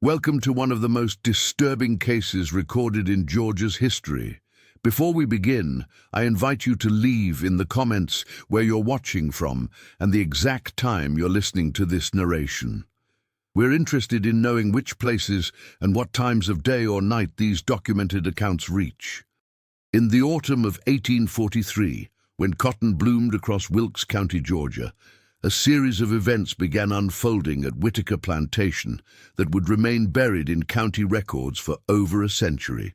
Welcome to one of the most disturbing cases recorded in Georgia's history. Before we begin, I invite you to leave in the comments where you're watching from and the exact time you're listening to this narration. We're interested in knowing which places and what times of day or night these documented accounts reach. In the autumn of 1843, when cotton bloomed across Wilkes County, Georgia, a series of events began unfolding at Whitaker plantation that would remain buried in county records for over a century.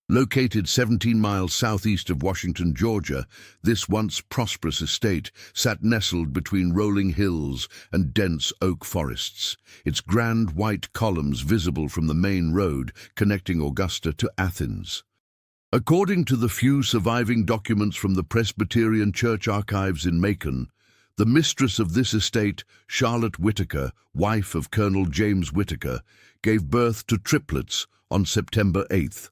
Located 17 miles southeast of Washington, Georgia, this once prosperous estate sat nestled between rolling hills and dense oak forests, its grand white columns visible from the main road connecting Augusta to Athens. According to the few surviving documents from the Presbyterian Church archives in Macon, the mistress of this estate, Charlotte Whitaker, wife of Colonel James Whitaker, gave birth to triplets on September 8th,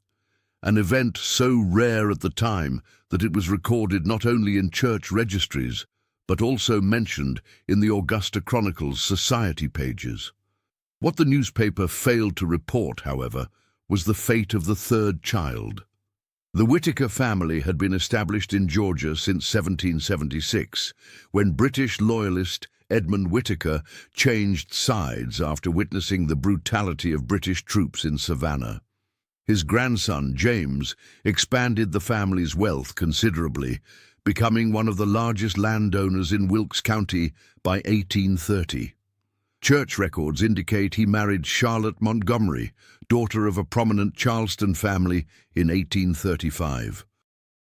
an event so rare at the time that it was recorded not only in church registries, but also mentioned in the Augusta Chronicle's society pages. What the newspaper failed to report, however, was the fate of the third child. The Whitaker family had been established in Georgia since 1776, when British loyalist Edmund Whitaker changed sides after witnessing the brutality of British troops in Savannah. His grandson, James, expanded the family's wealth considerably, becoming one of the largest landowners in Wilkes County by 1830. Church records indicate he married Charlotte Montgomery, daughter of a prominent Charleston family, in 1835.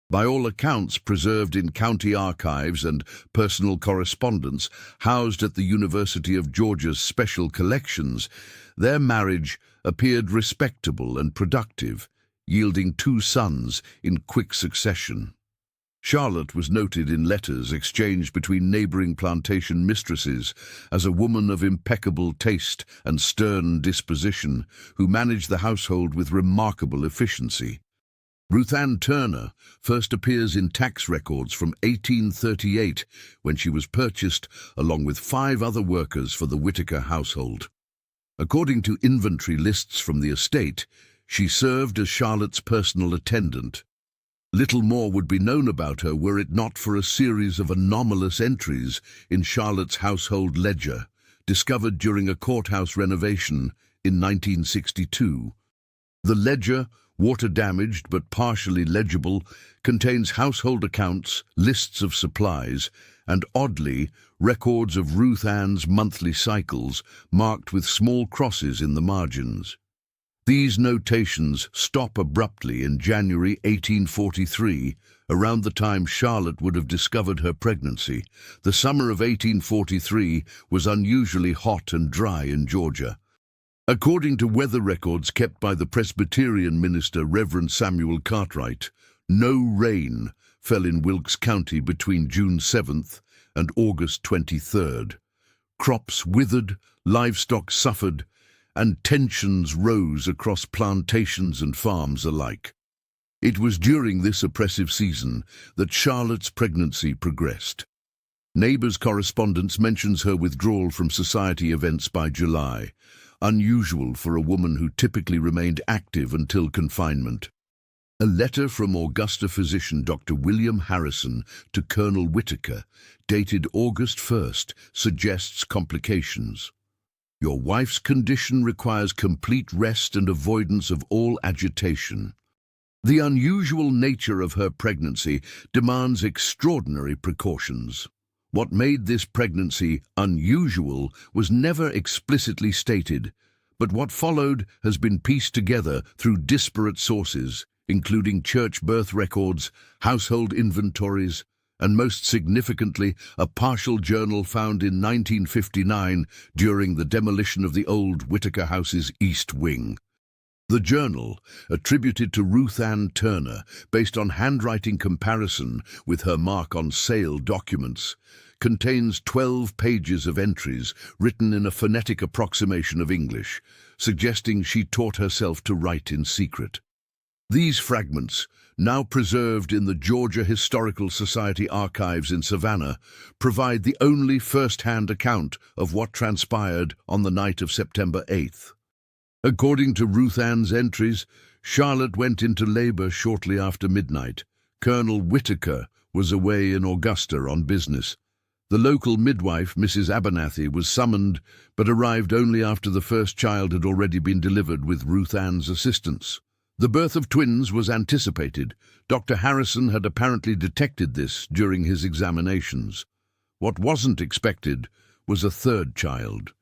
By all accounts preserved in county archives and personal correspondence housed at the University of Georgia's special collections, their marriage appeared respectable and productive, yielding 2 sons in quick succession. Charlotte was noted in letters exchanged between neighboring plantation mistresses as a woman of impeccable taste and stern disposition who managed the household with remarkable efficiency. Ruth Ann Turner first appears in tax records from 1838 when she was purchased along with 5 other workers for the Whitaker household. According to inventory lists from the estate, she served as Charlotte's personal attendant. Little more would be known about her were it not for a series of anomalous entries in Charlotte's household ledger, discovered during a courthouse renovation in 1962. The ledger, water-damaged but partially legible, contains household accounts, lists of supplies, and, oddly, records of Ruth Ann's monthly cycles, marked with small crosses in the margins. These notations stop abruptly in January 1843, around the time Charlotte would have discovered her pregnancy. The summer of 1843 was unusually hot and dry in Georgia. According to weather records kept by the Presbyterian minister Reverend Samuel Cartwright, no rain fell in Wilkes County between June 7th and August 23rd. Crops withered, livestock suffered, and tensions rose across plantations and farms alike. It was during this oppressive season that Charlotte's pregnancy progressed. Neighbors' correspondence mentions her withdrawal from society events by July, unusual for a woman who typically remained active until confinement. A letter from Augusta physician Dr. William Harrison to Colonel Whitaker, dated August 1st, suggests complications. Your wife's condition requires complete rest and avoidance of all agitation. The unusual nature of her pregnancy demands extraordinary precautions. What made this pregnancy unusual was never explicitly stated, but what followed has been pieced together through disparate sources, including church birth records, household inventories, and most significantly, a partial journal found in 1959 during the demolition of the old Whitaker House's East Wing. The journal, attributed to Ruth Ann Turner based on handwriting comparison with her mark on sale documents, contains 12 pages of entries written in a phonetic approximation of English, suggesting she taught herself to write in secret. These fragments, now preserved in the Georgia Historical Society archives in Savannah, provide the only first-hand account of what transpired on the night of September 8th. According to Ruth Ann's entries, Charlotte went into labor shortly after midnight. Colonel Whitaker was away in Augusta on business. The local midwife, Mrs. Abernathy, was summoned, but arrived only after the first child had already been delivered with Ruth Ann's assistance. The birth of twins was anticipated. Dr. Harrison had apparently detected this during his examinations. What wasn't expected was a third child.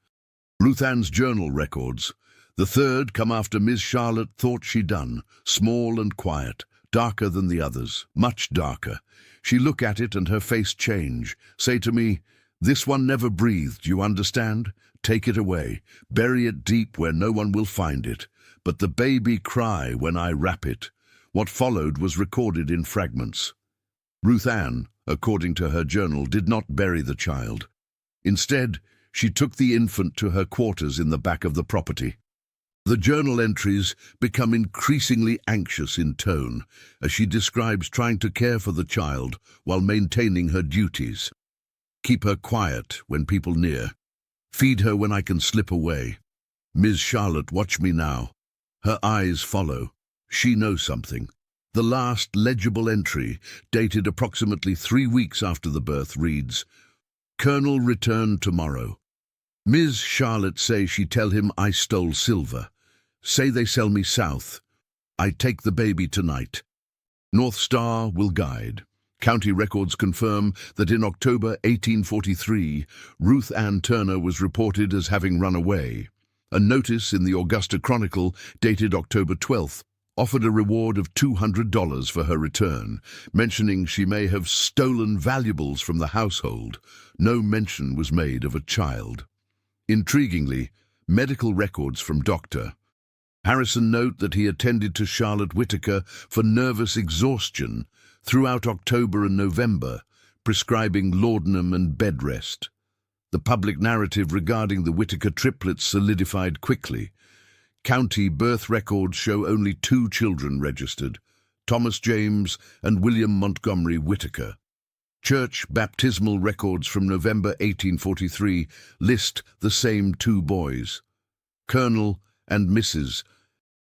Ruth Ann's journal records. The third come after Miss Charlotte thought she done, small and quiet, darker than the others, much darker. She look at it and her face change, say to me, "This one never breathed, you understand? Take it away, bury it deep where no one will find it. But the baby cry when I wrap it." What followed was recorded in fragments. Ruth Ann, according to her journal, did not bury the child. Instead, she took the infant to her quarters in the back of the property. The journal entries become increasingly anxious in tone as she describes trying to care for the child while maintaining her duties. Keep her quiet when people near. Feed her when I can slip away. Ms. Charlotte, watch me now. Her eyes follow. She knows something. The last legible entry, dated approximately 3 weeks after the birth, reads, "Colonel returned tomorrow. Ms. Charlotte say she tell him I stole silver. Say they sell me south. I take the baby tonight. North Star will guide." County records confirm that in October 1843, Ruth Ann Turner was reported as having run away. A notice in the Augusta Chronicle, dated October 12th, offered a reward of $200 for her return, mentioning she may have stolen valuables from the household. No mention was made of a child. Intriguingly, medical records from Dr. Harrison note that he attended to Charlotte Whitaker for nervous exhaustion throughout October and November, prescribing laudanum and bed rest. The public narrative regarding the Whitaker triplets solidified quickly. County birth records show only 2 children registered, Thomas James and William Montgomery Whitaker. Church baptismal records from November 1843 list the same 2 boys. Colonel and Mrs.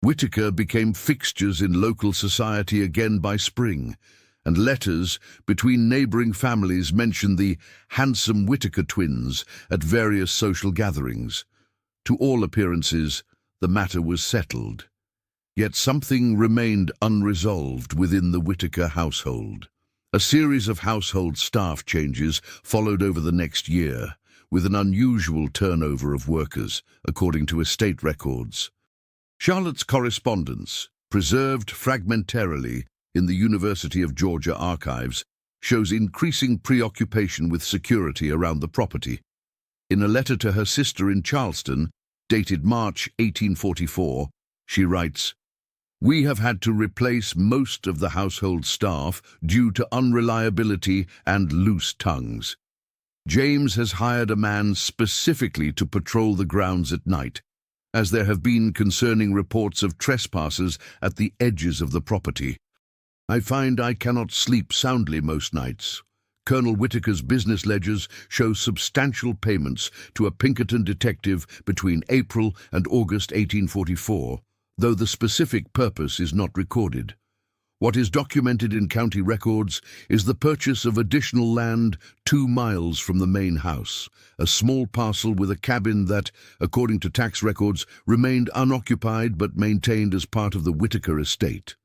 Whitaker became fixtures in local society again by spring, and letters between neighboring families mentioned the handsome Whitaker twins at various social gatherings. To all appearances, the matter was settled. Yet something remained unresolved within the Whitaker household. A series of household staff changes followed over the next year, with an unusual turnover of workers, according to estate records. Charlotte's correspondence, preserved fragmentarily in the University of Georgia archives, shows increasing preoccupation with security around the property. In a letter to her sister in Charleston, dated March 1844, she writes, "We have had to replace most of the household staff due to unreliability and loose tongues. James has hired a man specifically to patrol the grounds at night, as there have been concerning reports of trespassers at the edges of the property. I find I cannot sleep soundly most nights. Colonel Whitaker's business ledgers show substantial payments to a Pinkerton detective between April and August 1844, though the specific purpose is not recorded. What is documented in county records is the purchase of additional land 2 miles from the main house, a small parcel with a cabin that, according to tax records, remained unoccupied but maintained as part of the Whitaker estate.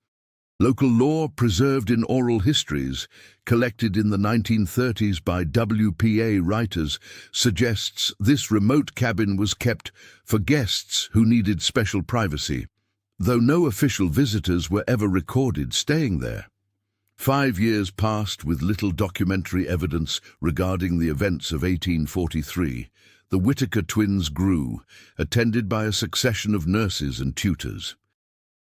Local law preserved in oral histories, collected in the 1930s by WPA writers, suggests this remote cabin was kept for guests who needed special privacy, though no official visitors were ever recorded staying there. 5 years passed with little documentary evidence regarding the events of 1843. The Whitaker twins grew, attended by a succession of nurses and tutors.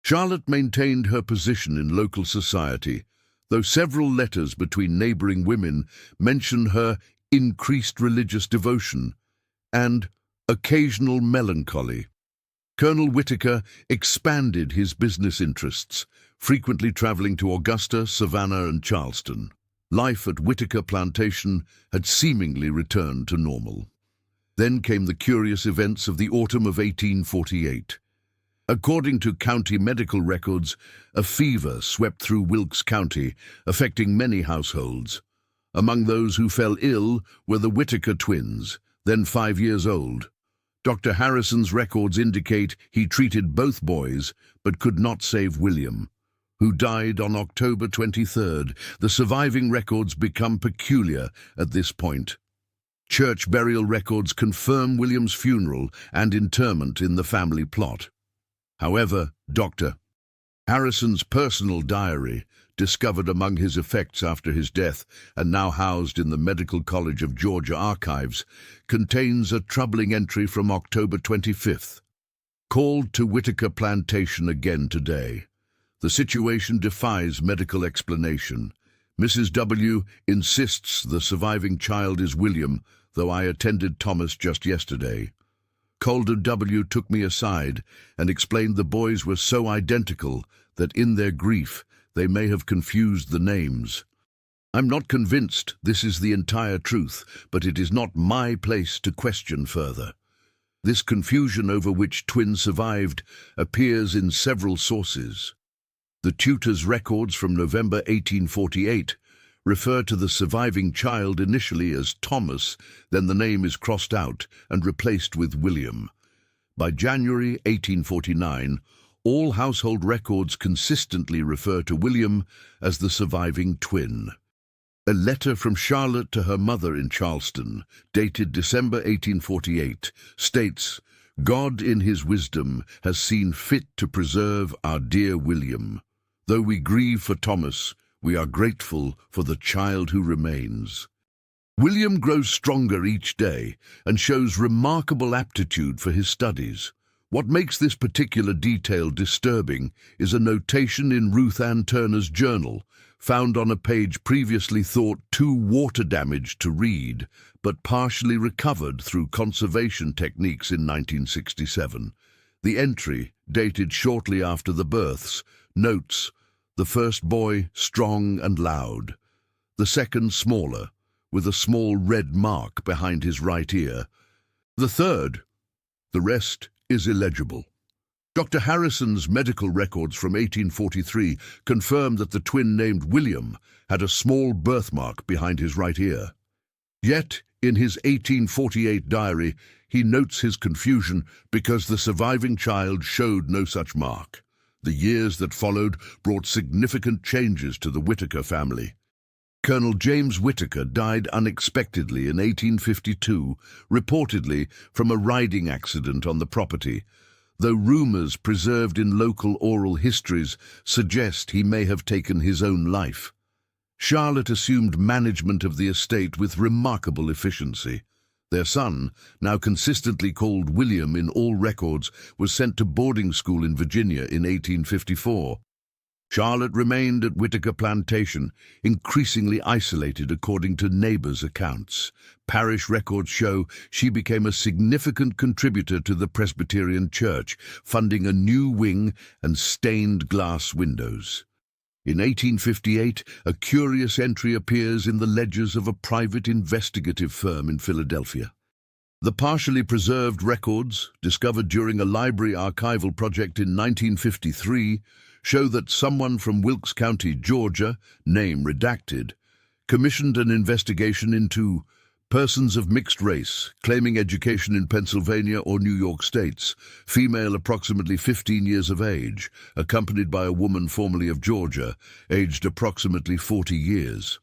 Charlotte maintained her position in local society, though several letters between neighboring women mention her increased religious devotion and occasional melancholy. Colonel Whitaker expanded his business interests, frequently traveling to Augusta, Savannah, and Charleston. Life at Whitaker plantation had seemingly returned to normal. Then came the curious events of the autumn of 1848. According to county medical records, a fever swept through Wilkes County, affecting many households. Among those who fell ill were the Whitaker twins, then 5 years old. Dr. Harrison's records indicate he treated both boys, but could not save William, who died on October 23rd. The surviving records become peculiar at this point. Church burial records confirm William's funeral and interment in the family plot. However, Dr. Harrison's personal diary, discovered among his effects after his death and now housed in the Medical College of Georgia archives, contains a troubling entry from October 25th. Called to Whitaker plantation again today. The situation defies medical explanation. Mrs. W. insists the surviving child is William, though I attended Thomas just yesterday. Calder W. took me aside and explained the boys were so identical that in their grief they may have confused the names. I'm not convinced this is the entire truth, but it is not my place to question further. This confusion over which twins survived appears in several sources. The tutor's records from November 1848 refer to the surviving child initially as Thomas, then the name is crossed out and replaced with William. By January 1849, all household records consistently refer to William as the surviving twin. A letter from Charlotte to her mother in Charleston, dated December 1848, states, "God in his wisdom has seen fit to preserve our dear William. Though we grieve for Thomas, we are grateful for the child who remains." William grows stronger each day and shows remarkable aptitude for his studies. What makes this particular detail disturbing is a notation in Ruth Ann Turner's journal, found on a page previously thought too water-damaged to read, but partially recovered through conservation techniques in 1967. The entry, dated shortly after the births, notes, the first boy strong and loud, the second smaller, with a small red mark behind his right ear, the third. The rest is illegible. Dr. Harrison's medical records from 1843 confirm that the twin named William had a small birthmark behind his right ear. Yet, in his 1848 diary, he notes his confusion because the surviving child showed no such mark. The years that followed brought significant changes to the Whitaker family. Colonel James Whitaker died unexpectedly in 1852, reportedly from a riding accident on the property, though rumors preserved in local oral histories suggest he may have taken his own life. Charlotte assumed management of the estate with remarkable efficiency. Their son, now consistently called William in all records, was sent to boarding school in Virginia in 1854. Charlotte remained at Whitaker plantation, increasingly isolated according to neighbors' accounts. Parish records show she became a significant contributor to the Presbyterian Church, funding a new wing and stained glass windows. In 1858, a curious entry appears in the ledgers of a private investigative firm in Philadelphia. The partially preserved records, discovered during a library archival project in 1953, show that someone from Wilkes County, Georgia, name redacted, commissioned an investigation into persons of mixed race, claiming education in Pennsylvania or New York states, female approximately 15 years of age, accompanied by a woman formerly of Georgia, aged approximately 40 years.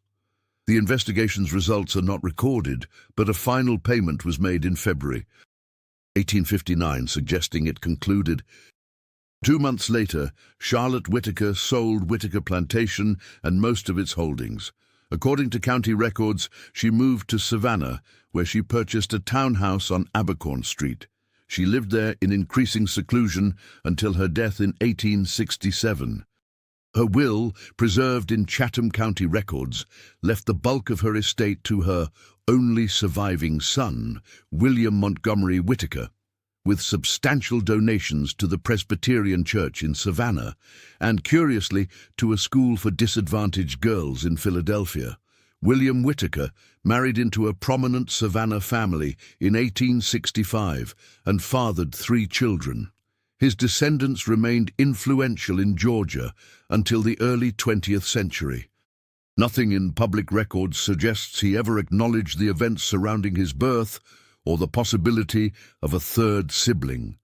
The investigation's results are not recorded, but a final payment was made in February 1859, suggesting it concluded. 2 months later, Charlotte Whitaker sold Whitaker Plantation and most of its holdings. According to county records, she moved to Savannah, where she purchased a townhouse on Abercorn Street. She lived there in increasing seclusion until her death in 1867. Her will, preserved in Chatham County records, left the bulk of her estate to her only surviving son, William Montgomery Whitaker, with substantial donations to the Presbyterian Church in Savannah, and, curiously, to a school for disadvantaged girls in Philadelphia. William Whitaker married into a prominent Savannah family in 1865 and fathered 3 children. His descendants remained influential in Georgia until the early 20th century. Nothing in public records suggests he ever acknowledged the events surrounding his birth or the possibility of a third sibling.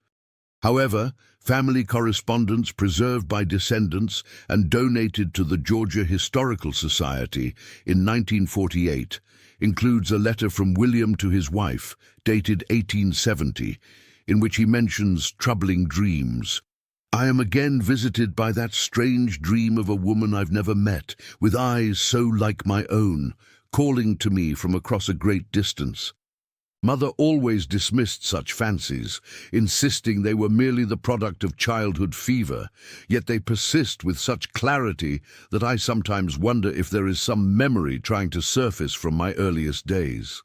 However, family correspondence preserved by descendants and donated to the Georgia Historical Society in 1948 includes a letter from William to his wife, dated 1870, in which he mentions troubling dreams. "I am again visited by that strange dream of a woman I've never met, with eyes so like my own, calling to me from across a great distance." Mother always dismissed such fancies, insisting they were merely the product of childhood fever, yet they persist with such clarity that I sometimes wonder if there is some memory trying to surface from my earliest days.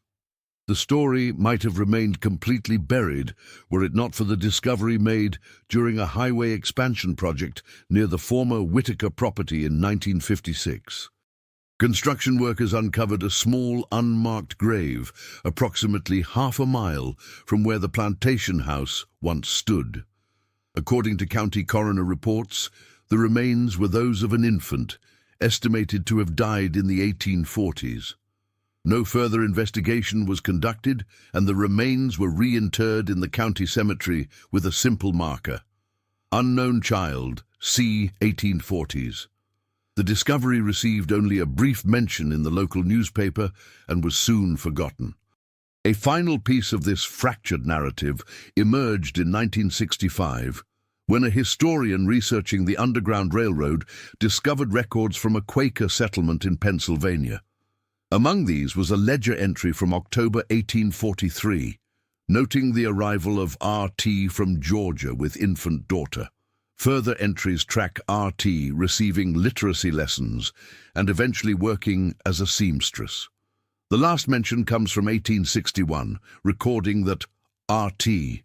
The story might have remained completely buried were it not for the discovery made during a highway expansion project near the former Whitaker property in 1956. Construction workers uncovered a small, unmarked grave, approximately half a mile from where the plantation house once stood. According to county coroner reports, the remains were those of an infant, estimated to have died in the 1840s. No further investigation was conducted, and the remains were reinterred in the county cemetery with a simple marker: "Unknown child, c. 1840s. The discovery received only a brief mention in the local newspaper and was soon forgotten. A final piece of this fractured narrative emerged in 1965, when a historian researching the Underground Railroad discovered records from a Quaker settlement in Pennsylvania. Among these was a ledger entry from October 1843, noting the arrival of R.T. from Georgia with infant daughter. Further entries track R.T. receiving literacy lessons and eventually working as a seamstress. The last mention comes from 1861, recording that R.T.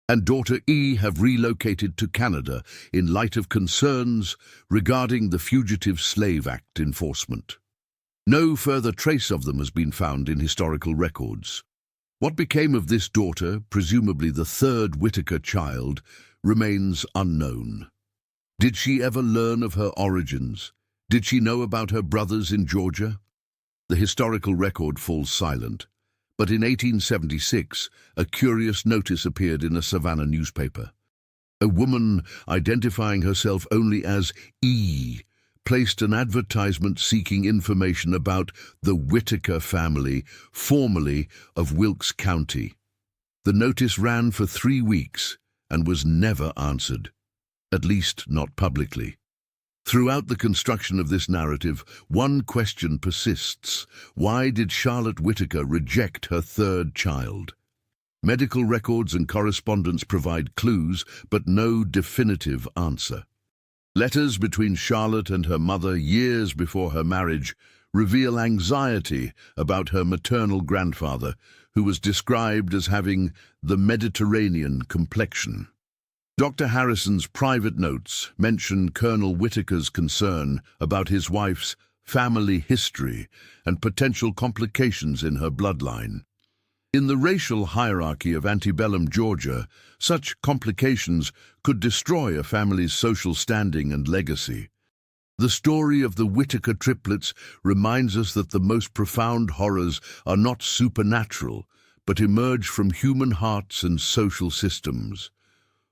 and daughter E. have relocated to Canada in light of concerns regarding the Fugitive Slave Act enforcement. No further trace of them has been found in historical records. What became of this daughter, presumably the third Whitaker child, remains unknown. Did she ever learn of her origins? Did she know about her brothers in Georgia? The historical record falls silent, but in 1876, a curious notice appeared in a Savannah newspaper. A woman identifying herself only as E placed an advertisement seeking information about the Whitaker family, formerly of Wilkes County. The notice ran for 3 weeks and was never answered, at least not publicly. Throughout the construction of this narrative, one question persists: why did Charlotte Whitaker reject her third child? Medical records and correspondence provide clues, but no definitive answer. Letters between Charlotte and her mother years before her marriage reveal anxiety about her maternal grandfather, who was described as having the Mediterranean complexion. Dr. Harrison's private notes mention Colonel Whitaker's concern about his wife's family history and potential complications in her bloodline. In the racial hierarchy of antebellum Georgia, such complications could destroy a family's social standing and legacy. The story of the Whitaker triplets reminds us that the most profound horrors are not supernatural, but emerge from human hearts and social systems.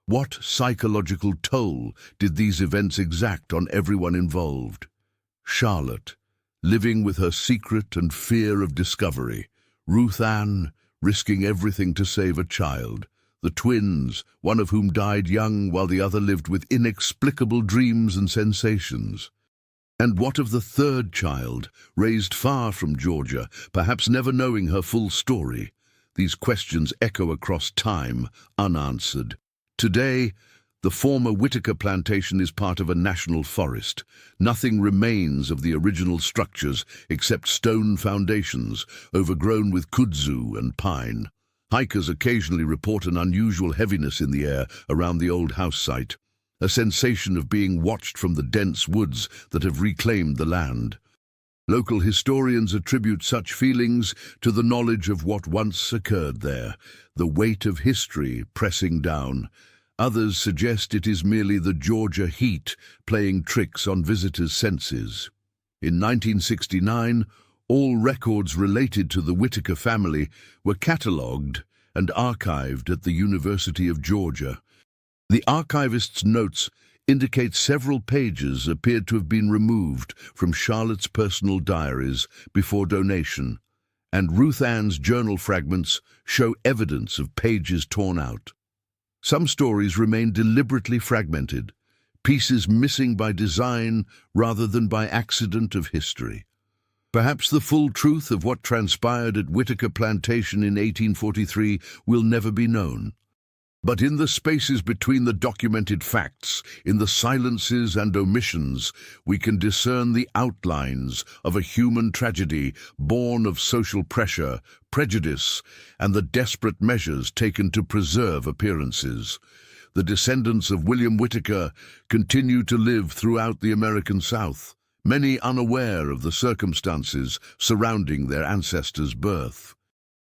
What psychological toll did these events exact on everyone involved? Charlotte, living with her secret and fear of discovery. Ruth Ann, risking everything to save a child. The twins, one of whom died young while the other lived with inexplicable dreams and sensations. And what of the third child, raised far from Georgia, perhaps never knowing her full story? These questions echo across time, unanswered. Today, the former Whitaker plantation is part of a national forest. Nothing remains of the original structures except stone foundations, overgrown with kudzu and pine. Hikers occasionally report an unusual heaviness in the air around the old house site, a sensation of being watched from the dense woods that have reclaimed the land. Local historians attribute such feelings to the knowledge of what once occurred there, the weight of history pressing down. Others suggest it is merely the Georgia heat playing tricks on visitors' senses. In 1969, all records related to the Whitaker family were catalogued and archived at the University of Georgia. The archivist's notes indicate several pages appeared to have been removed from Charlotte's personal diaries before donation, and Ruth Ann's journal fragments show evidence of pages torn out. Some stories remain deliberately fragmented, pieces missing by design rather than by accident of history. Perhaps the full truth of what transpired at Whitaker Plantation in 1843 will never be known. But in the spaces between the documented facts, in the silences and omissions, we can discern the outlines of a human tragedy born of social pressure, prejudice, and the desperate measures taken to preserve appearances. The descendants of William Whitaker continue to live throughout the American South, many unaware of the circumstances surrounding their ancestors' birth.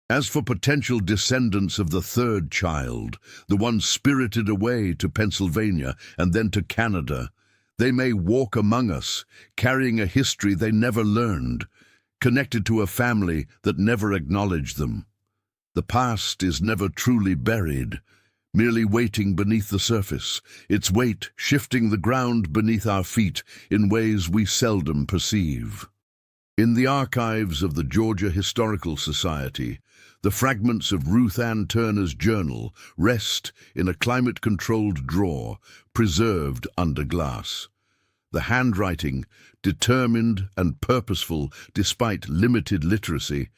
As for potential descendants of the third child, the one spirited away to Pennsylvania and then to Canada, they may walk among us, carrying a history they never learned, connected to a family that never acknowledged them. The past is never truly buried, merely waiting beneath the surface, its weight shifting the ground beneath our feet in ways we seldom perceive. In the archives of the Georgia Historical Society, the fragments of Ruth Ann Turner's journal rest in a climate-controlled drawer, preserved under glass. The handwriting, determined and purposeful despite limited literacy,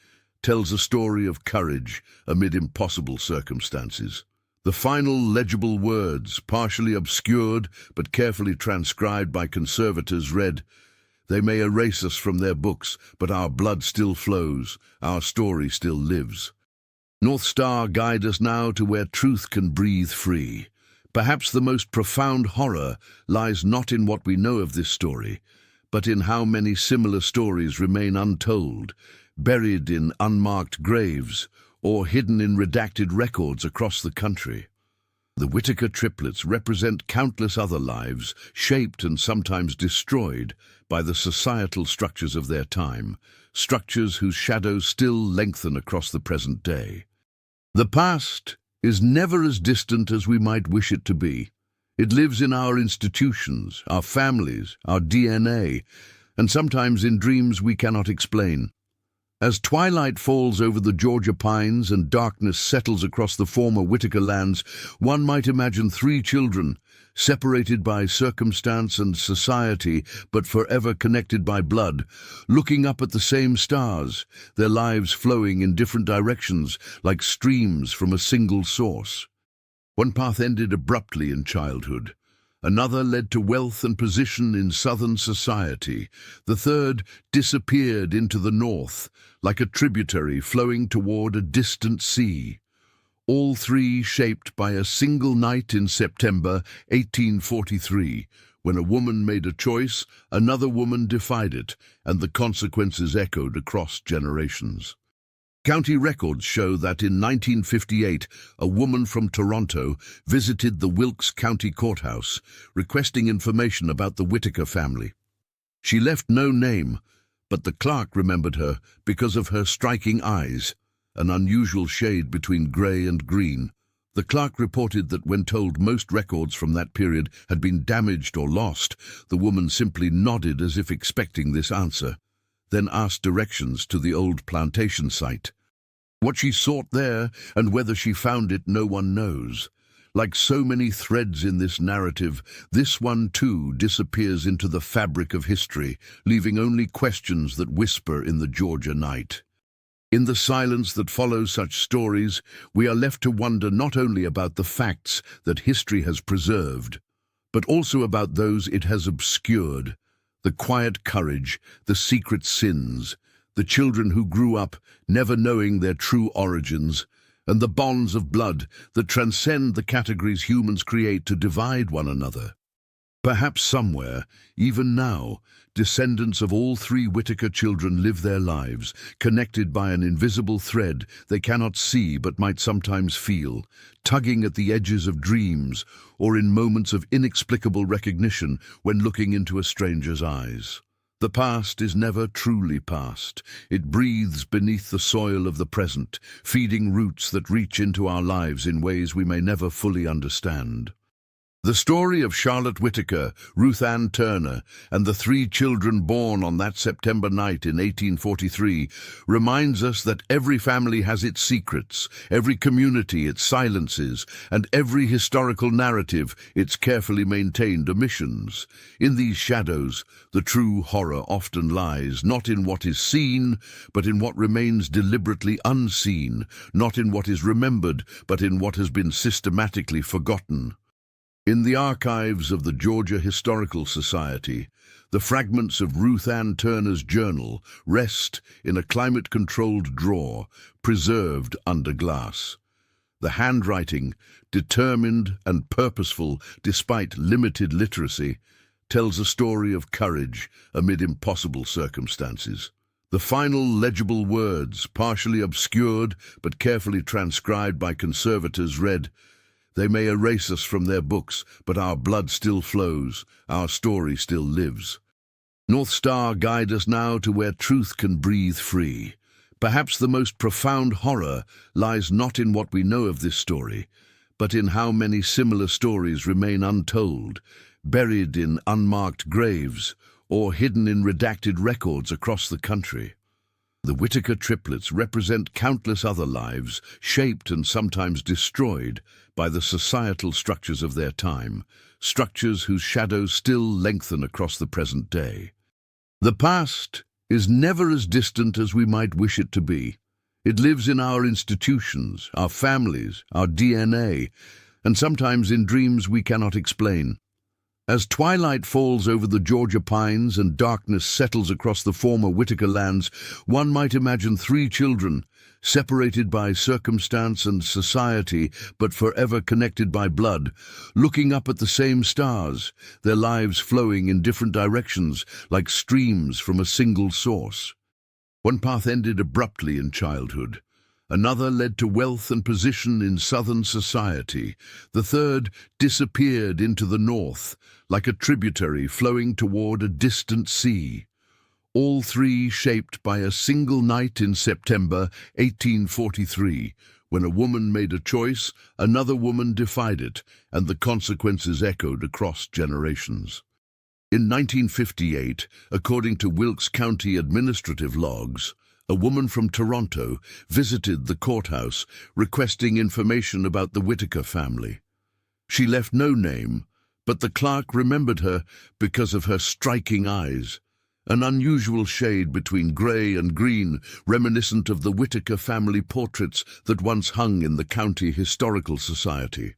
tells a story of courage amid impossible circumstances. The final legible words, partially obscured but carefully transcribed by conservators, read, "They may erase us from their books, but our blood still flows, our story still lives." North Star, guide us now to where truth can breathe free. Perhaps the most profound horror lies not in what we know of this story, but in how many similar stories remain untold, buried in unmarked graves, or hidden in redacted records across the country. The Whitaker triplets represent countless other lives, shaped and sometimes destroyed by the societal structures of their time, structures whose shadows still lengthen across the present day. The past is never as distant as we might wish it to be. It lives in our institutions, our families, our DNA, and sometimes in dreams we cannot explain. As twilight falls over the Georgia pines and darkness settles across the former Whitaker lands, one might imagine three children, separated by circumstance and society, but forever connected by blood, looking up at the same stars, their lives flowing in different directions, like streams from a single source. One path ended abruptly in childhood. Another led to wealth and position in Southern society. The third disappeared into the north, like a tributary flowing toward a distant sea. All three shaped by a single night in September 1843, when a woman made a choice, another woman defied it, and the consequences echoed across generations. County records show that in 1958, a woman from Toronto visited the Wilkes County Courthouse, requesting information about the Whitaker family. She left no name, but the clerk remembered her because of her striking eyes, an unusual shade between grey and green. The clerk reported that when told most records from that period had been damaged or lost, the woman simply nodded as if expecting this answer, then asked directions to the old plantation site. What she sought there and whether she found it, no one knows. Like so many threads in this narrative, this one too disappears into the fabric of history, leaving only questions that whisper in the Georgia night. In the silence that follows such stories, we are left to wonder not only about the facts that history has preserved, but also about those it has obscured, the quiet courage, the secret sins, the children who grew up never knowing their true origins, and the bonds of blood that transcend the categories humans create to divide one another. Perhaps somewhere, even now, descendants of all three Whitaker children live their lives, connected by an invisible thread they cannot see but might sometimes feel, tugging at the edges of dreams or in moments of inexplicable recognition when looking into a stranger's eyes. The past is never truly past. It breathes beneath the soil of the present, feeding roots that reach into our lives in ways we may never fully understand. The story of Charlotte Whitaker, Ruth Ann Turner, and the three children born on that September night in 1843 reminds us that every family has its secrets, every community its silences, and every historical narrative its carefully maintained omissions. In these shadows, the true horror often lies, not in what is seen, but in what remains deliberately unseen, not in what is remembered, but in what has been systematically forgotten. In the archives of the Georgia Historical Society, the fragments of Ruth Ann Turner's journal rest in a climate-controlled drawer, preserved under glass. The handwriting, determined and purposeful despite limited literacy, tells a story of courage amid impossible circumstances. The final legible words, partially obscured but carefully transcribed by conservators, read, "They may erase us from their books, but our blood still flows, our story still lives." North Star, guide us now to where truth can breathe free. Perhaps the most profound horror lies not in what we know of this story, but in how many similar stories remain untold, buried in unmarked graves, or hidden in redacted records across the country. The Whitaker triplets represent countless other lives, shaped and sometimes destroyed by the societal structures of their time, structures whose shadows still lengthen across the present day. The past is never as distant as we might wish it to be. It lives in our institutions, our families, our DNA, and sometimes in dreams we cannot explain. As twilight falls over the Georgia pines and darkness settles across the former Whitaker lands, one might imagine three children, separated by circumstance and society, but forever connected by blood, looking up at the same stars, their lives flowing in different directions, like streams from a single source. One path ended abruptly in childhood. Another led to wealth and position in Southern society. The third disappeared into the north, like a tributary flowing toward a distant sea. All three shaped by a single night in September 1843, when a woman made a choice, another woman defied it, and the consequences echoed across generations. In 1958, according to Wilkes County administrative logs, a woman from Toronto visited the courthouse requesting information about the Whitaker family. She left no name, but the clerk remembered her because of her striking eyes, an unusual shade between grey and green, reminiscent of the Whitaker family portraits that once hung in the County Historical Society.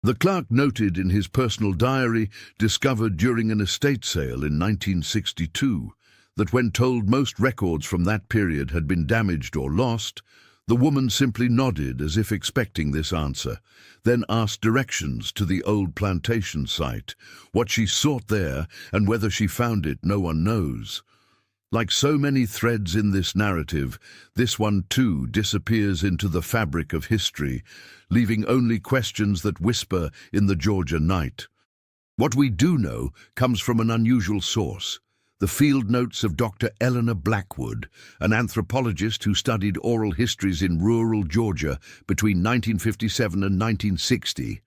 The clerk noted in his personal diary, discovered during an estate sale in 1962, that when told most records from that period had been damaged or lost, the woman simply nodded as if expecting this answer, then asked directions to the old plantation site. What she sought there and whether she found it, no one knows. Like so many threads in this narrative, this one too disappears into the fabric of history, leaving only questions that whisper in the Georgia night. What we do know comes from an unusual source. The field notes of Dr. Eleanor Blackwood, an anthropologist who studied oral histories in rural Georgia between 1957 and 1960.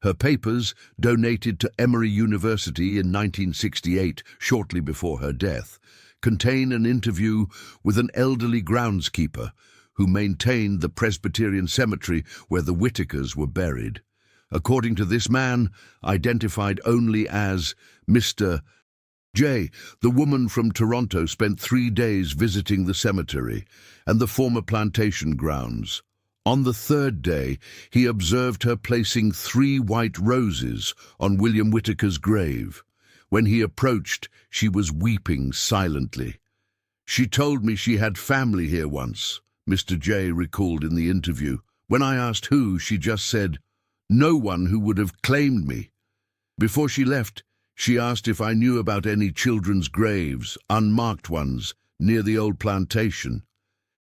Her papers, donated to Emory University in 1968, shortly before her death, contain an interview with an elderly groundskeeper who maintained the Presbyterian cemetery where the Whitakers were buried. According to this man, identified only as Mr. J., the woman from Toronto spent 3 days visiting the cemetery and the former plantation grounds. On the third day, he observed her placing 3 white roses on William Whitaker's grave. When he approached, she was weeping silently. "She told me she had family here once," Mr. J. recalled in the interview. "When I asked who, she just said, 'No one who would have claimed me.' Before she left, She asked if I knew about any children's graves, unmarked ones, near the old plantation.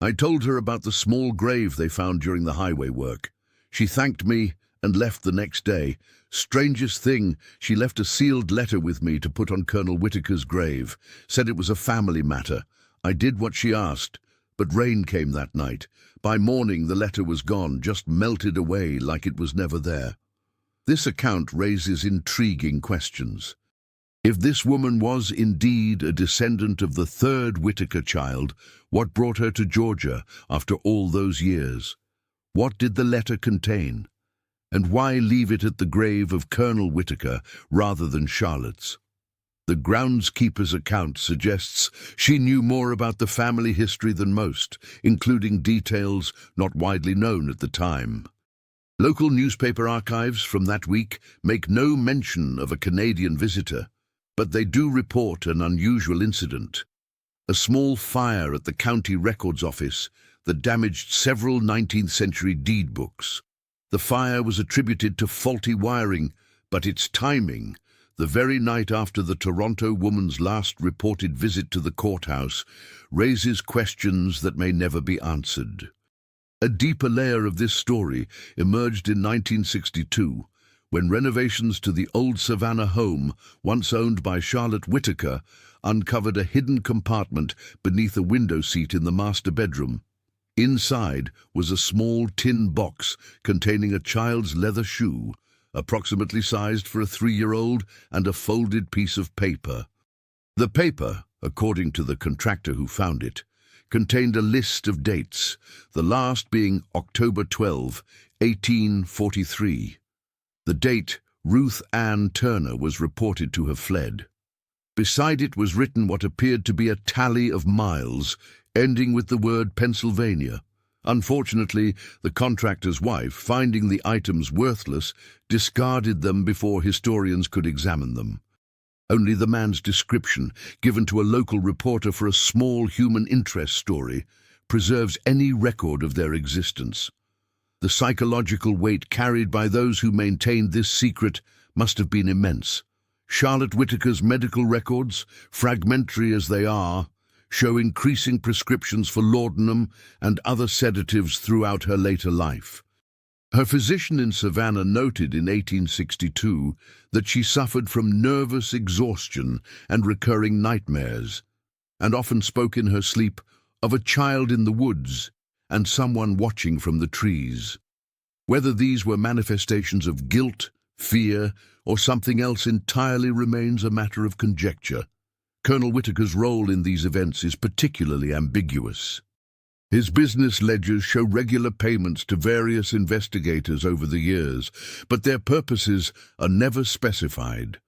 I told her about the small grave they found during the highway work. She thanked me and left the next day. Strangest thing, she left a sealed letter with me to put on Colonel Whitaker's grave, said it was a family matter. I did what she asked, but rain came that night. By morning the letter was gone, just melted away like it was never there. This account raises intriguing questions. If this woman was indeed a descendant of the third Whitaker child, what brought her to Georgia after all those years? What did the letter contain? And why leave it at the grave of Colonel Whitaker rather than Charlotte's? The groundskeeper's account suggests she knew more about the family history than most, including details not widely known at the time. Local newspaper archives from that week make no mention of a Canadian visitor, but they do report an unusual incident. A small fire at the county records office that damaged several 19th century deed books. The fire was attributed to faulty wiring, but its timing, the very night after the Toronto woman's last reported visit to the courthouse, raises questions that may never be answered. A deeper layer of this story emerged in 1962, when renovations to the old Savannah home, once owned by Charlotte Whitaker, uncovered a hidden compartment beneath a window seat in the master bedroom. Inside was a small tin box containing a child's leather shoe, approximately sized for a 3-year-old, and a folded piece of paper. The paper, according to the contractor who found it, contained a list of dates, the last being October 12, 1843. The date Ruth Ann Turner was reported to have fled. Beside it was written what appeared to be a tally of miles, ending with the word Pennsylvania. Unfortunately, the contractor's wife, finding the items worthless, discarded them before historians could examine them. Only the man's description, given to a local reporter for a small human interest story, preserves any record of their existence. The psychological weight carried by those who maintained this secret must have been immense. Charlotte Whitaker's medical records, fragmentary as they are, show increasing prescriptions for laudanum and other sedatives throughout her later life. Her physician in Savannah noted in 1862 that she suffered from nervous exhaustion and recurring nightmares, and often spoke in her sleep of a child in the woods and someone watching from the trees. Whether these were manifestations of guilt, fear, or something else entirely remains a matter of conjecture. Colonel Whitaker's role in these events is particularly ambiguous. His business ledgers show regular payments to various investigators over the years, but their purposes are never specified.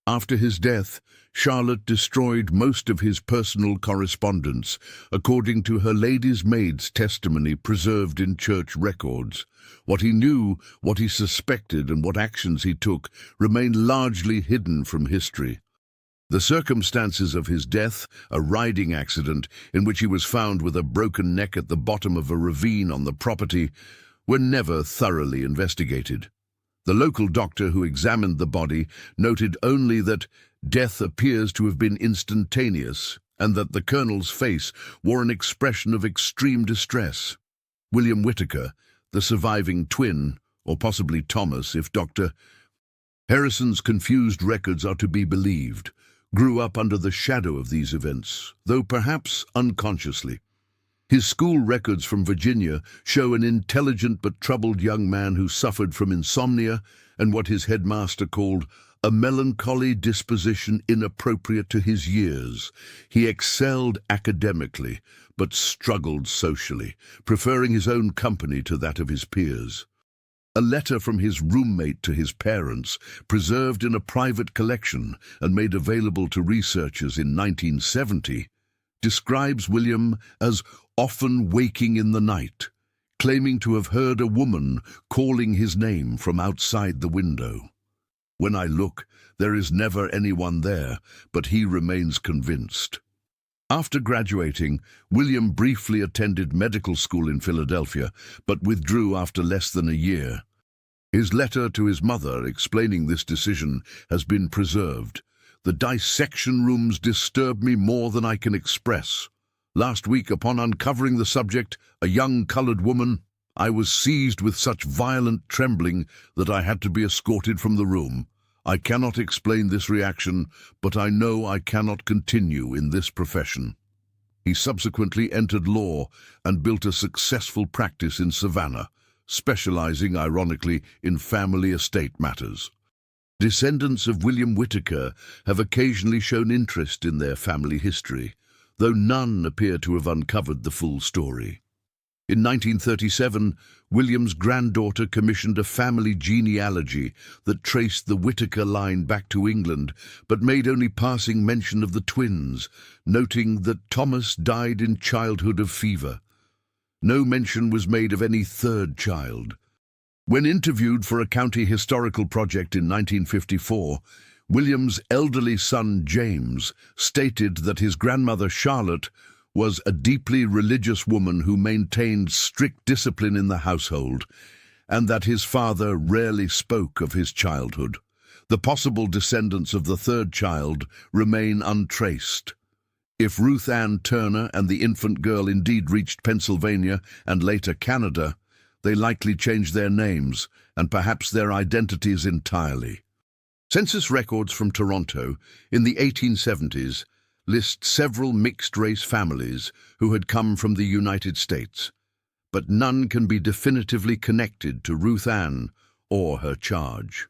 After his death, Charlotte destroyed most of his personal correspondence, according to her lady's maid's testimony preserved in church records. What he knew, what he suspected, and what actions he took remain largely hidden from history. The circumstances of his death, a riding accident in which he was found with a broken neck at the bottom of a ravine on the property, were never thoroughly investigated. The local doctor who examined the body noted only that death appears to have been instantaneous and that the colonel's face wore an expression of extreme distress. William Whitaker, the surviving twin, or possibly Thomas if Dr. Harrison's confused records are to be believed, grew up under the shadow of these events, though perhaps unconsciously. His school records from Virginia show an intelligent but troubled young man who suffered from insomnia and what his headmaster called a melancholy disposition inappropriate to his years. He excelled academically, but struggled socially, preferring his own company to that of his peers. A letter from his roommate to his parents, preserved in a private collection and made available to researchers in 1970, describes William as often waking in the night, claiming to have heard a woman calling his name from outside the window. When I look, there is never anyone there, but he remains convinced. After graduating, William briefly attended medical school in Philadelphia, but withdrew after less than a year. His letter to his mother explaining this decision has been preserved. The dissection rooms disturb me more than I can express. Last week, upon uncovering the subject, a young colored woman, I was seized with such violent trembling that I had to be escorted from the room. I cannot explain this reaction, but I know I cannot continue in this profession. He subsequently entered law and built a successful practice in Savannah, specializing, ironically, in family estate matters. Descendants of William Whitaker have occasionally shown interest in their family history, though none appear to have uncovered the full story. In 1937, William's granddaughter commissioned a family genealogy that traced the Whitaker line back to England, but made only passing mention of the twins, noting that Thomas died in childhood of fever. No mention was made of any third child. When interviewed for a county historical project in 1954, William's elderly son James stated that his grandmother Charlotte was a deeply religious woman who maintained strict discipline in the household, and that his father rarely spoke of his childhood. The possible descendants of the third child remain untraced. If Ruth Ann Turner and the infant girl indeed reached Pennsylvania and later Canada, they likely changed their names and perhaps their identities entirely. Census records from Toronto in the 1870s list several mixed-race families who had come from the United States, but none can be definitively connected to Ruth Ann or her charge.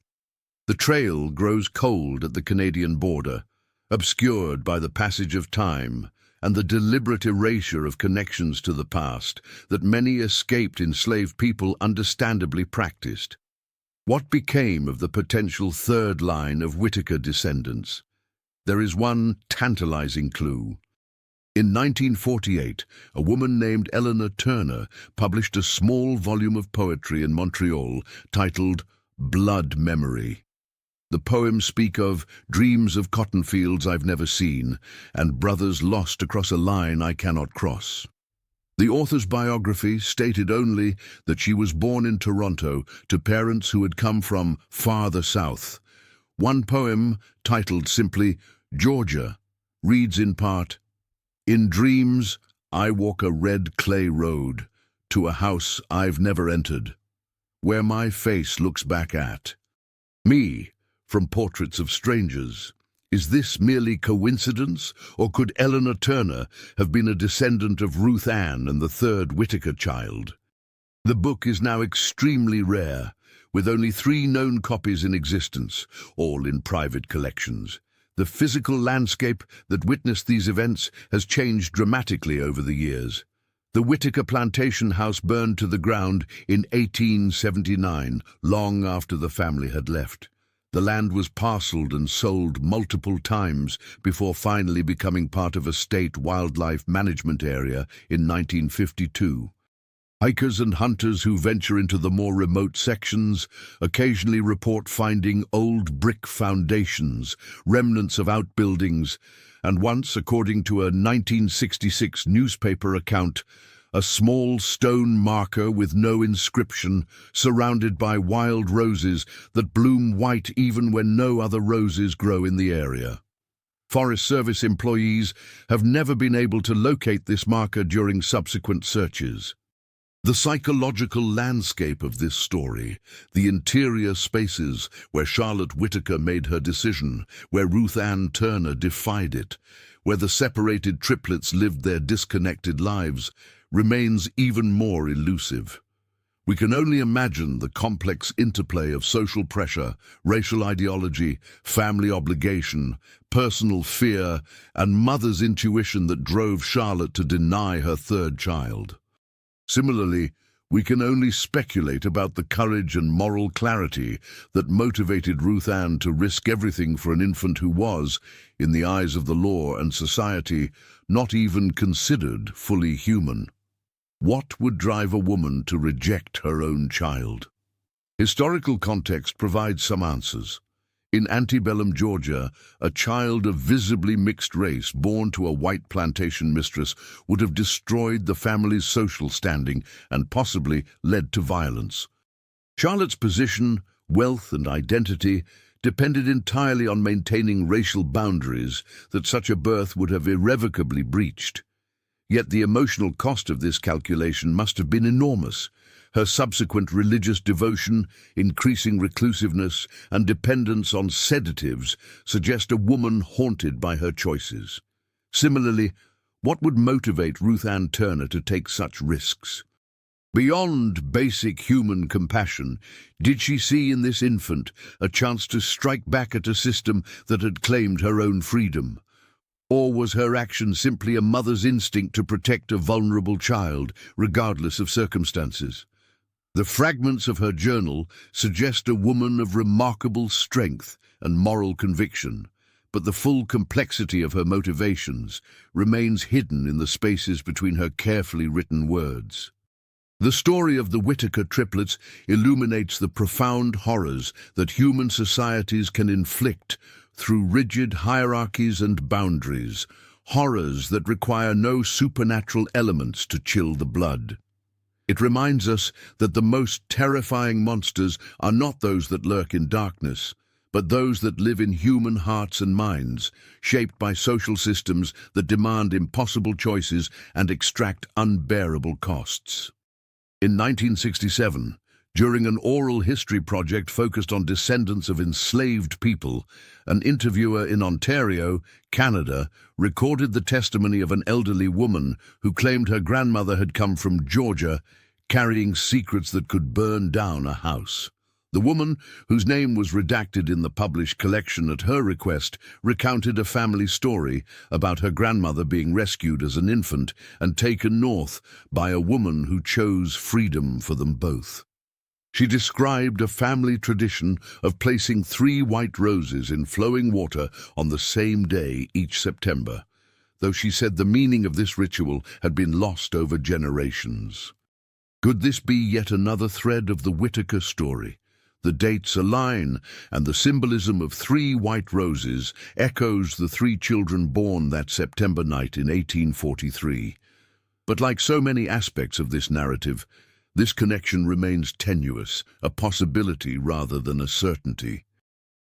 The trail grows cold at the Canadian border, obscured by the passage of time and the deliberate erasure of connections to the past that many escaped enslaved people understandably practiced. What became of the potential third line of Whitaker descendants? There is one tantalizing clue. In 1948, a woman named Eleanor Turner published a small volume of poetry in Montreal titled Blood Memory. The poems speak of dreams of cotton fields I've never seen and brothers lost across a line I cannot cross. The author's biography stated only that she was born in Toronto to parents who had come from farther south. One poem, titled simply Georgia, reads in part, "In dreams I walk a red clay road to a house I've never entered, where my face looks back at me from portraits of strangers. Is this merely coincidence, or could Eleanor Turner have been a descendant of Ruth Ann and the third Whitaker child?" The book is now extremely rare, with only 3 known copies in existence, all in private collections. The physical landscape that witnessed these events has changed dramatically over the years. The Whitaker plantation house burned to the ground in 1879, long after the family had left. The land was parceled and sold multiple times before finally becoming part of a state wildlife management area in 1952. Hikers and hunters who venture into the more remote sections occasionally report finding old brick foundations, remnants of outbuildings, and once, according to a 1966 newspaper account, a small stone marker with no inscription, surrounded by wild roses that bloom white even when no other roses grow in the area. Forest Service employees have never been able to locate this marker during subsequent searches. The psychological landscape of this story, the interior spaces where Charlotte Whitaker made her decision, where Ruth Ann Turner defied it, where the separated triplets lived their disconnected lives, remains even more elusive. We can only imagine the complex interplay of social pressure, racial ideology, family obligation, personal fear, and mother's intuition that drove Charlotte to deny her third child. Similarly, we can only speculate about the courage and moral clarity that motivated Ruth Ann to risk everything for an infant who was, in the eyes of the law and society, not even considered fully human. What would drive a woman to reject her own child? Historical context provides some answers. In antebellum Georgia, a child of visibly mixed race born to a white plantation mistress would have destroyed the family's social standing and possibly led to violence. Charlotte's position, wealth, and identity depended entirely on maintaining racial boundaries that such a birth would have irrevocably breached. Yet the emotional cost of this calculation must have been enormous. Her subsequent religious devotion, increasing reclusiveness, and dependence on sedatives suggest a woman haunted by her choices. Similarly, what would motivate Ruth Ann Turner to take such risks? Beyond basic human compassion, did she see in this infant a chance to strike back at a system that had claimed her own freedom? Or was her action simply a mother's instinct to protect a vulnerable child, regardless of circumstances? The fragments of her journal suggest a woman of remarkable strength and moral conviction, but the full complexity of her motivations remains hidden in the spaces between her carefully written words. The story of the Whitaker triplets illuminates the profound horrors that human societies can inflict through rigid hierarchies and boundaries, horrors that require no supernatural elements to chill the blood. It reminds us that the most terrifying monsters are not those that lurk in darkness, but those that live in human hearts and minds, shaped by social systems that demand impossible choices and extract unbearable costs. In 1967, during an oral history project focused on descendants of enslaved people, an interviewer in Ontario, Canada, recorded the testimony of an elderly woman who claimed her grandmother had come from Georgia, carrying secrets that could burn down a house. The woman, whose name was redacted in the published collection at her request, recounted a family story about her grandmother being rescued as an infant and taken north by a woman who chose freedom for them both. She described a family tradition of placing 3 white roses in flowing water on the same day each September, though she said the meaning of this ritual had been lost over generations. Could this be yet another thread of the Whitaker story? The dates align, and the symbolism of 3 white roses echoes the 3 children born that September night in 1843. But like so many aspects of this narrative, this connection remains tenuous, a possibility rather than a certainty.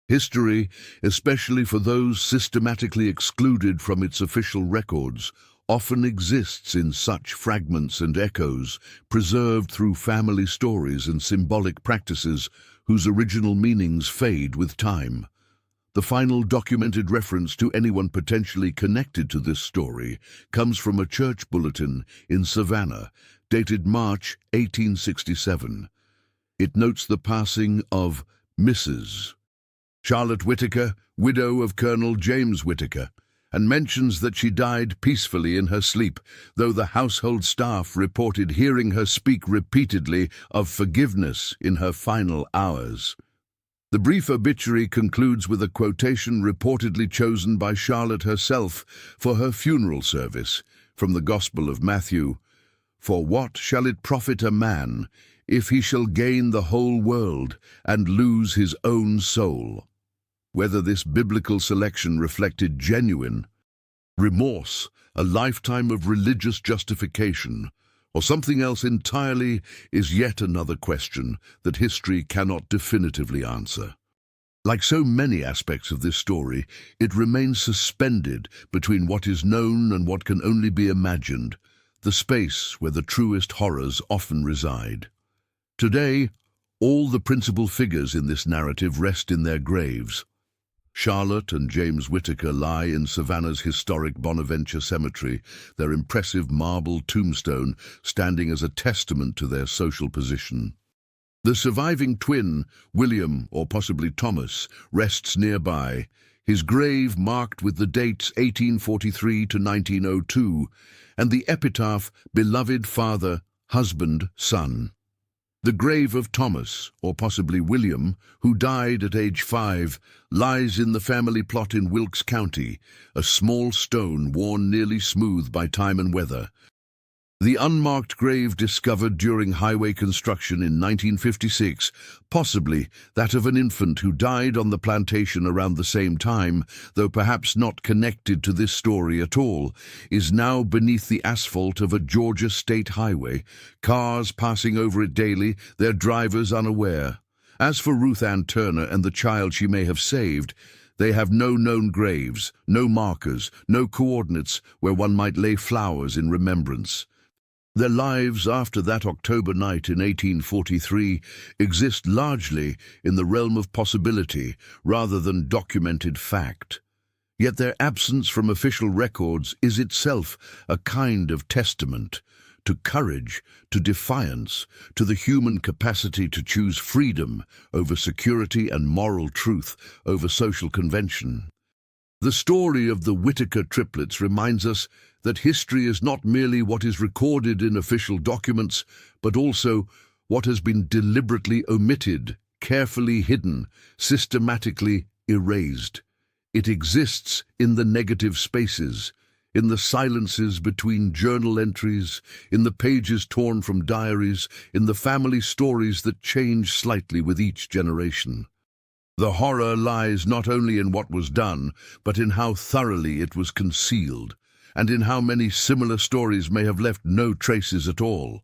History, especially for those systematically excluded from its official records, often exists in such fragments and echoes, preserved through family stories and symbolic practices whose original meanings fade with time. The final documented reference to anyone potentially connected to this story comes from a church bulletin in Savannah, dated March 1867. It notes the passing of Mrs. Charlotte Whitaker, widow of Colonel James Whitaker, and mentions that she died peacefully in her sleep, though the household staff reported hearing her speak repeatedly of forgiveness in her final hours. The brief obituary concludes with a quotation reportedly chosen by Charlotte herself for her funeral service from the Gospel of Matthew. "For what shall it profit a man if he shall gain the whole world and lose his own soul?" Whether this biblical selection reflected genuine remorse, a lifetime of religious justification, or something else entirely is yet another question that history cannot definitively answer. Like so many aspects of this story, it remains suspended between what is known and what can only be imagined, the space where the truest horrors often reside. Today, all the principal figures in this narrative rest in their graves. Charlotte and James Whitaker lie in Savannah's historic Bonaventure Cemetery, their impressive marble tombstone standing as a testament to their social position. The surviving twin, William, or possibly Thomas, rests nearby, his grave marked with the dates 1843 to 1902, and the epitaph, "Beloved Father, Husband, Son." The grave of Thomas, or possibly William, who died at age 5, lies in the family plot in Wilkes County, a small stone worn nearly smooth by time and weather. The unmarked grave discovered during highway construction in 1956, possibly that of an infant who died on the plantation around the same time, though perhaps not connected to this story at all, is now beneath the asphalt of a Georgia state highway, cars passing over it daily, their drivers unaware. As for Ruth Ann Turner and the child she may have saved, they have no known graves, no markers, no coordinates where one might lay flowers in remembrance. Their lives after that October night in 1843 exist largely in the realm of possibility rather than documented fact. Yet their absence from official records is itself a kind of testament to courage, to defiance, to the human capacity to choose freedom over security and moral truth over social convention. The story of the Whitaker triplets reminds us that history is not merely what is recorded in official documents, but also what has been deliberately omitted, carefully hidden, systematically erased. It exists in the negative spaces, in the silences between journal entries, in the pages torn from diaries, in the family stories that change slightly with each generation. The horror lies not only in what was done, but in how thoroughly it was concealed, and in how many similar stories may have left no traces at all.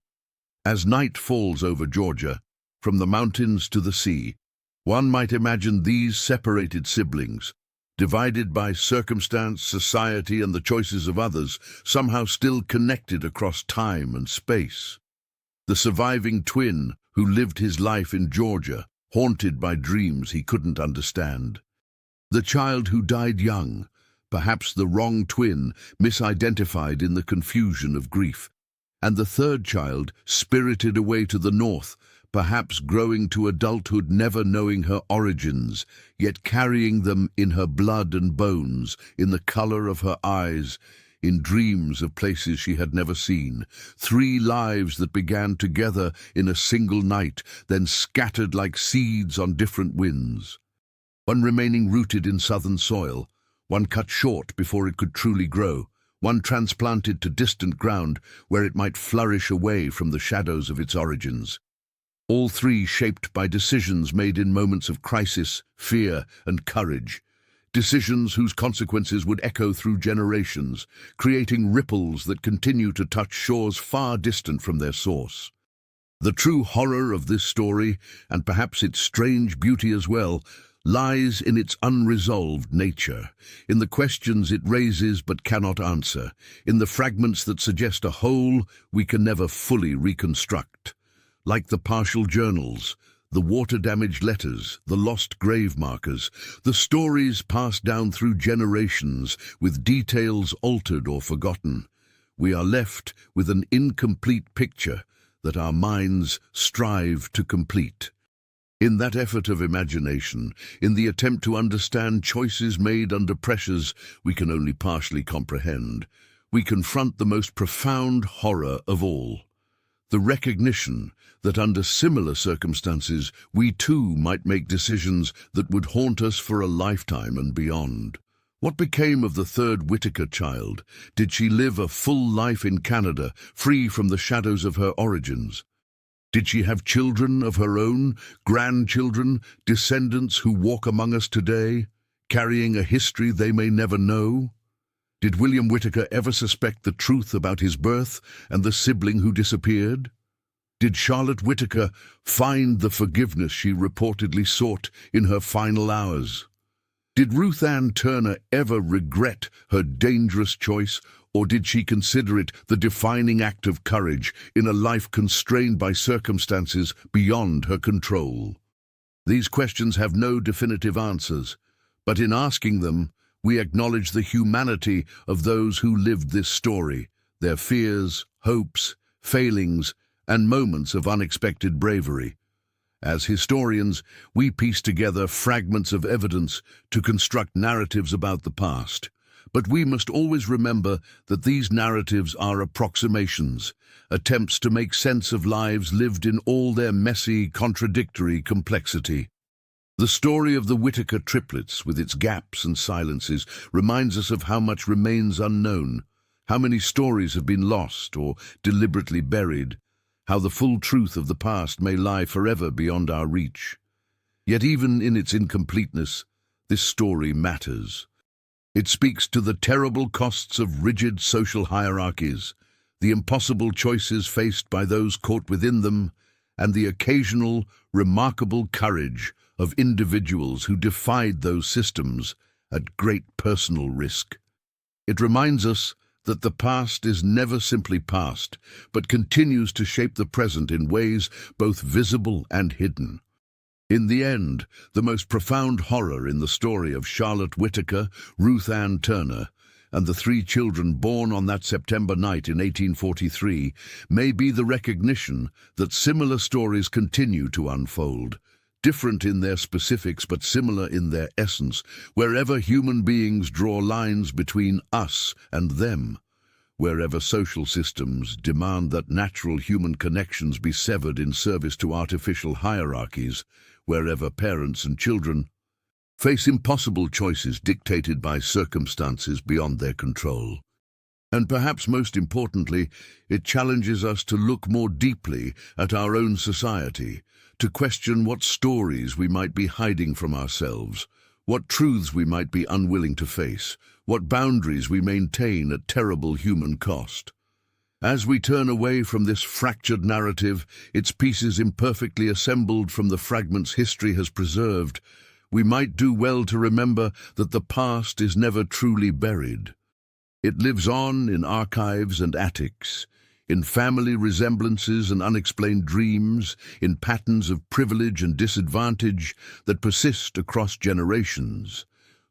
As night falls over Georgia, from the mountains to the sea, one might imagine these separated siblings, divided by circumstance, society, and the choices of others, somehow still connected across time and space. The surviving twin who lived his life in Georgia, haunted by dreams he couldn't understand. The child who died young, perhaps the wrong twin, misidentified in the confusion of grief. And the third child, spirited away to the north, perhaps growing to adulthood never knowing her origins, yet carrying them in her blood and bones, in the color of her eyes, in dreams of places she had never seen. 3 lives that began together in a single night, then scattered like seeds on different winds. One remaining rooted in southern soil, one cut short before it could truly grow, one transplanted to distant ground where it might flourish away from the shadows of its origins. All 3 shaped by decisions made in moments of crisis, fear, and courage. Decisions whose consequences would echo through generations, creating ripples that continue to touch shores far distant from their source. The true horror of this story, and perhaps its strange beauty as well, lies in its unresolved nature, in the questions it raises but cannot answer, in the fragments that suggest a whole we can never fully reconstruct. Like the partial journals, the water-damaged letters, the lost grave markers, the stories passed down through generations with details altered or forgotten, we are left with an incomplete picture that our minds strive to complete. In that effort of imagination, in the attempt to understand choices made under pressures we can only partially comprehend, we confront the most profound horror of all. The recognition that under similar circumstances we too might make decisions that would haunt us for a lifetime and beyond. What became of the third Whitaker child? Did she live a full life in Canada, free from the shadows of her origins? Did she have children of her own, grandchildren, descendants who walk among us today, carrying a history they may never know? Did William Whitaker ever suspect the truth about his birth and the sibling who disappeared? Did Charlotte Whitaker find the forgiveness she reportedly sought in her final hours? Did Ruth Ann Turner ever regret her dangerous choice, or did she consider it the defining act of courage in a life constrained by circumstances beyond her control? These questions have no definitive answers, but in asking them, we acknowledge the humanity of those who lived this story, their fears, hopes, failings, and moments of unexpected bravery. As historians, we piece together fragments of evidence to construct narratives about the past. But we must always remember that these narratives are approximations, attempts to make sense of lives lived in all their messy, contradictory complexity. The story of the Whitaker triplets, with its gaps and silences, reminds us of how much remains unknown, How many stories have been lost or deliberately buried? How the full truth of the past may lie forever beyond our reach. Yet even in its incompleteness, this story matters. It speaks to the terrible costs of rigid social hierarchies, the impossible choices faced by those caught within them, and the occasional, remarkable courage of individuals who defied those systems at great personal risk. It reminds us that the past is never simply past, but continues to shape the present in ways both visible and hidden. In the end, the most profound horror in the story of Charlotte Whitaker, Ruth Ann Turner, and the 3 children born on that September night in 1843 may be the recognition that similar stories continue to unfold, different in their specifics but similar in their essence, wherever human beings draw lines between us and them, wherever social systems demand that natural human connections be severed in service to artificial hierarchies, wherever parents and children face impossible choices dictated by circumstances beyond their control. And perhaps most importantly, it challenges us to look more deeply at our own society, to question what stories we might be hiding from ourselves, what truths we might be unwilling to face, what boundaries we maintain at terrible human cost. As we turn away from this fractured narrative, its pieces imperfectly assembled from the fragments history has preserved, we might do well to remember that the past is never truly buried. It lives on in archives and attics, in family resemblances and unexplained dreams, in patterns of privilege and disadvantage that persist across generations.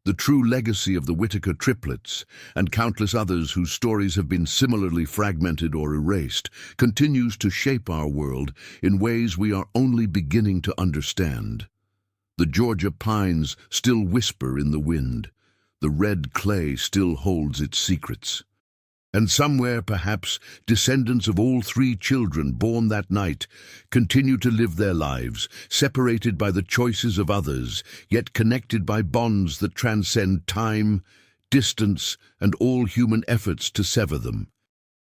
The true legacy of the Whitaker triplets, and countless others whose stories have been similarly fragmented or erased, continues to shape our world in ways we are only beginning to understand. The Georgia pines still whisper in the wind. The red clay still holds its secrets. And somewhere, perhaps, descendants of all 3 children born that night continue to live their lives, separated by the choices of others, yet connected by bonds that transcend time, distance, and all human efforts to sever them.